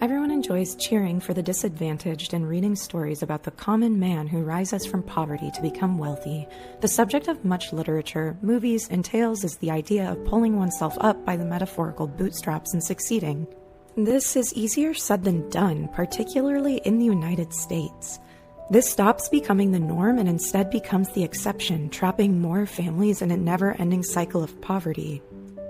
Everyone enjoys cheering for the disadvantaged and reading stories about the common man who rises from poverty to become wealthy. The subject of much literature, movies, and tales is the idea of pulling oneself up by the metaphorical bootstraps and succeeding. This is easier said than done, particularly in the United States. This stops becoming the norm and instead becomes the exception, trapping more families in a never-ending cycle of poverty.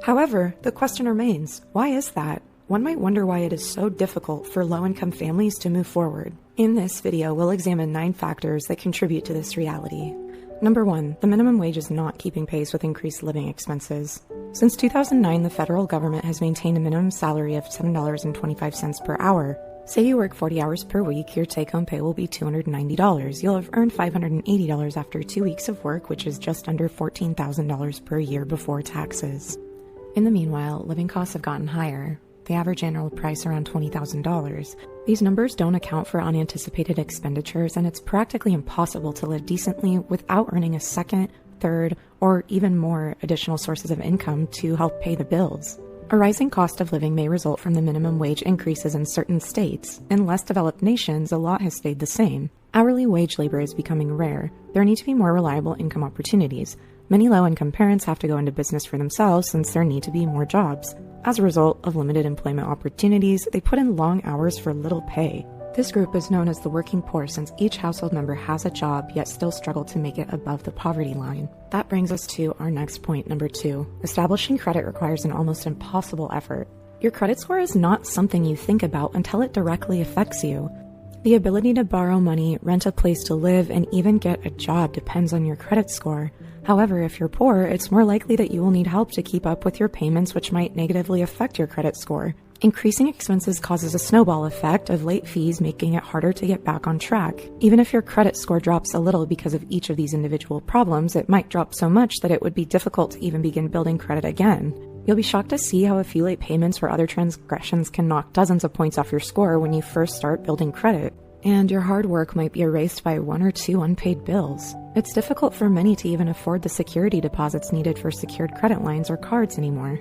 However, the question remains, why is that? One might wonder why it is so difficult for low-income families to move forward. In this video, we'll examine 9 factors that contribute to this reality. Number 1, the minimum wage is not keeping pace with increased living expenses. Since 2009, the federal government has maintained a minimum salary of $7.25 per hour. Say you work 40 hours per week, your take-home pay will be $290. You'll have earned $580 after 2 weeks of work, which is just under $14,000 per year before taxes. In the meanwhile, living costs have gotten higher. The average annual price around $20,000. These numbers don't account for unanticipated expenditures, and it's practically impossible to live decently without earning a second, third, or even more additional sources of income to help pay the bills. A rising cost of living may result from the minimum wage increases in certain states. In less developed nations, a lot has stayed the same. Hourly wage labor is becoming rare. There need to be more reliable income opportunities. Many low-income parents have to go into business for themselves since there need to be more jobs. As a result of limited employment opportunities, they put in long hours for little pay. This group is known as the working poor since each household member has a job yet still struggle to make it above the poverty line. That brings us to our next point, number 2. Establishing credit requires an almost impossible effort. Your credit score is not something you think about until it directly affects you. The ability to borrow money, rent a place to live, and even get a job depends on your credit score. However, if you're poor, it's more likely that you will need help to keep up with your payments, which might negatively affect your credit score. Increasing expenses causes a snowball effect of late fees, making it harder to get back on track. Even if your credit score drops a little because of each of these individual problems, it might drop so much that it would be difficult to even begin building credit again. You'll be shocked to see how a few late payments or other transgressions can knock dozens of points off your score when you first start building credit. And your hard work might be erased by 1 or 2 unpaid bills. It's difficult for many to even afford the security deposits needed for secured credit lines or cards anymore.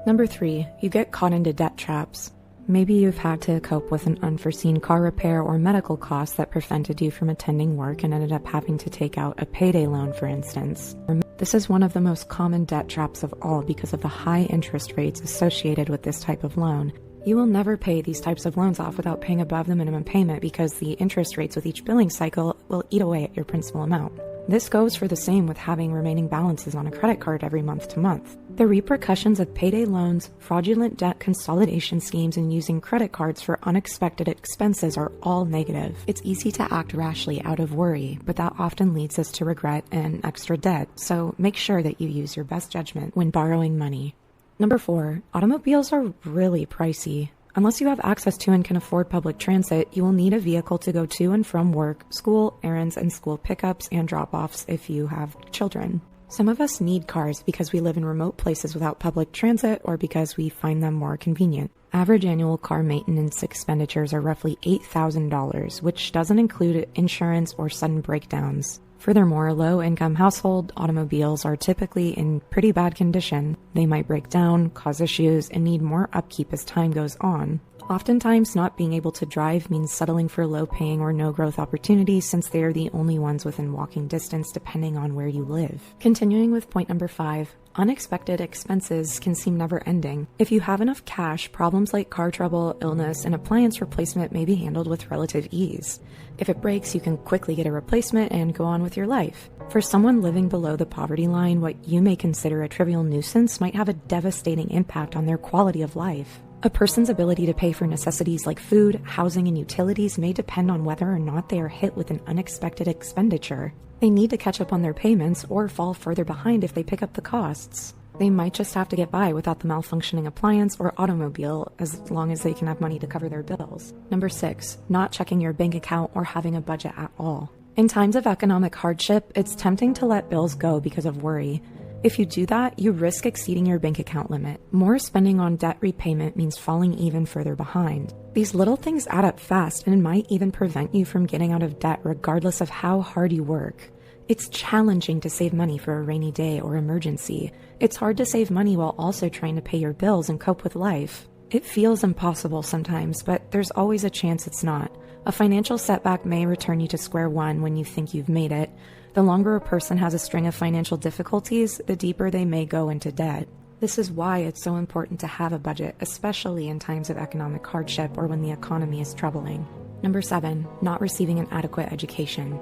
Number 3, you get caught into debt traps. Maybe you've had to cope with an unforeseen car repair or medical cost that prevented you from attending work and ended up having to take out a payday loan, for instance. This is one of the most common debt traps of all because of the high interest rates associated with this type of loan. You will never pay these types of loans off without paying above the minimum payment because the interest rates with each billing cycle will eat away at your principal amount. This goes for the same with having remaining balances on a credit card every month to month. The repercussions of payday loans, fraudulent debt consolidation schemes, and using credit cards for unexpected expenses are all negative. It's easy to act rashly out of worry, but that often leads us to regret and extra debt, so make sure that you use your best judgment when borrowing money. Number 4, automobiles are really pricey. Unless you have access to and can afford public transit, you will need a vehicle to go to and from work, school, errands, and school pickups and drop-offs if you have children. Some of us need cars because we live in remote places without public transit or because we find them more convenient. Average annual car maintenance expenditures are roughly $8,000, which doesn't include insurance or sudden breakdowns. Furthermore, low-income household automobiles are typically in pretty bad condition. They might break down, cause issues, and need more upkeep as time goes on. Oftentimes, not being able to drive means settling for low-paying or no-growth opportunities since they are the only ones within walking distance depending on where you live. Continuing with point number 5, unexpected expenses can seem never-ending. If you have enough cash, problems like car trouble, illness, and appliance replacement may be handled with relative ease. If it breaks, you can quickly get a replacement and go on with your life. For someone living below the poverty line, what you may consider a trivial nuisance might have a devastating impact on their quality of life. A person's ability to pay for necessities like food, housing, and utilities may depend on whether or not they are hit with an unexpected expenditure. They need to catch up on their payments or fall further behind if they pick up the costs. They might just have to get by without the malfunctioning appliance or automobile as long as they can have money to cover their bills. Number 6, not checking your bank account or having a budget at all. In times of economic hardship, it's tempting to let bills go because of worry. If you do that, you risk exceeding your bank account limit. More spending on debt repayment means falling even further behind. These little things add up fast and might even prevent you from getting out of debt regardless of how hard you work. It's challenging to save money for a rainy day or emergency. It's hard to save money while also trying to pay your bills and cope with life. It feels impossible sometimes, but there's always a chance it's not. A financial setback may return you to square one when you think you've made it. The longer a person has a string of financial difficulties, the deeper they may go into debt. This is why it's so important to have a budget, especially in times of economic hardship or when the economy is troubling. Number 7, not receiving an adequate education.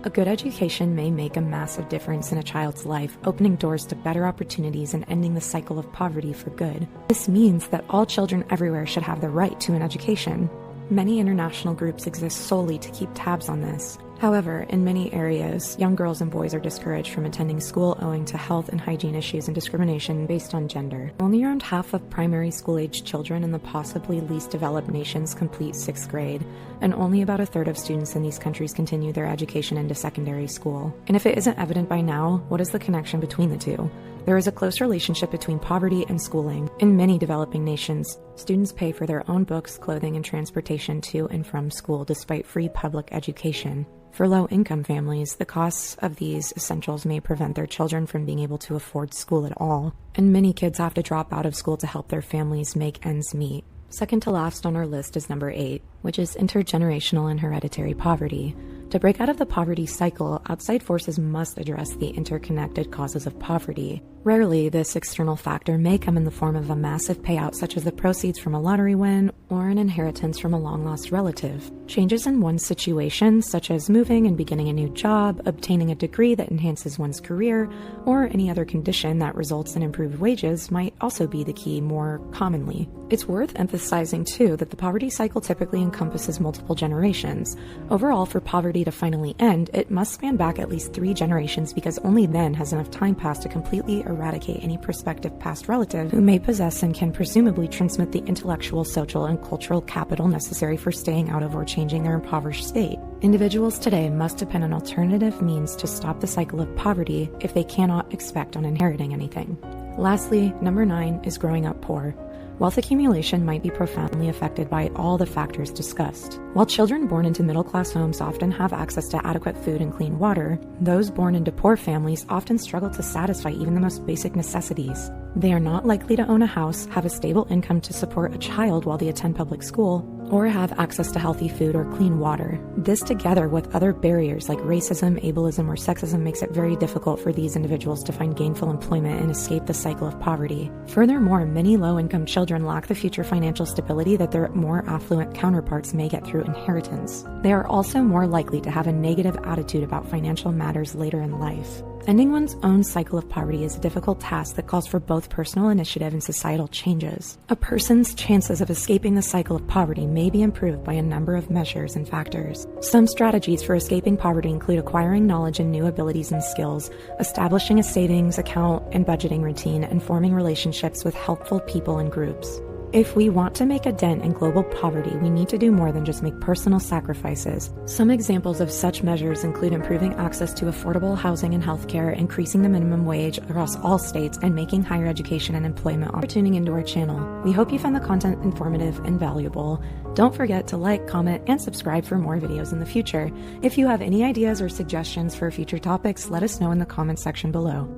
A good education may make a massive difference in a child's life, opening doors to better opportunities and ending the cycle of poverty for good. This means that all children everywhere should have the right to an education. Many international groups exist solely to keep tabs on this. However, in many areas, young girls and boys are discouraged from attending school owing to health and hygiene issues and discrimination based on gender. Only around half of primary school-aged children in the possibly least developed nations complete 6th grade, and only about a third of students in these countries continue their education into secondary school. And if it isn't evident by now, what is the connection between the two? There is a close relationship between poverty and schooling. In many developing nations, students pay for their own books, clothing, and transportation to and from school despite free public education. For low-income families, the costs of these essentials may prevent their children from being able to afford school at all, and many kids have to drop out of school to help their families make ends meet. Second to last on our list is number 8, which is intergenerational and hereditary poverty. To break out of the poverty cycle, outside forces must address the interconnected causes of poverty. Rarely, this external factor may come in the form of a massive payout such as the proceeds from a lottery win or an inheritance from a long-lost relative. Changes in one's situation, such as moving and beginning a new job, obtaining a degree that enhances one's career, or any other condition that results in improved wages might also be the key more commonly. It's worth emphasizing, too, that the poverty cycle typically encompasses multiple generations. Overall, for poverty to finally end, it must span back at least 3 generations because only then has enough time passed to completely eradicate any prospective past relative who may possess and can presumably transmit the intellectual, social, and cultural capital necessary for staying out of or changing their impoverished state. Individuals today must depend on alternative means to stop the cycle of poverty if they cannot expect on inheriting anything. Lastly, number 9 is growing up poor. Wealth accumulation might be profoundly affected by all the factors discussed. While children born into middle-class homes often have access to adequate food and clean water, those born into poor families often struggle to satisfy even the most basic necessities. They are not likely to own a house, have a stable income to support a child while they attend public school, or have access to healthy food or clean water. This, together with other barriers like racism, ableism, or sexism, makes it very difficult for these individuals to find gainful employment and escape the cycle of poverty. Furthermore, many low-income children lack the future financial stability that their more affluent counterparts may get through inheritance. They are also more likely to have a negative attitude about financial matters later in life. Ending one's own cycle of poverty is a difficult task that calls for both personal initiative and societal changes. A person's chances of escaping the cycle of poverty may be improved by a number of measures and factors. Some strategies for escaping poverty include acquiring knowledge and new abilities and skills, establishing a savings account and budgeting routine, and forming relationships with helpful people and groups. If we want to make a dent in global poverty, we need to do more than just make personal sacrifices. Some examples of such measures include improving access to affordable housing and healthcare, increasing the minimum wage across all states, and making higher education and employment opportunities. For tuning into our channel. We hope you found the content informative and valuable. Don't forget to like, comment, and subscribe for more videos in the future. If you have any ideas or suggestions for future topics, let us know in the comments section below.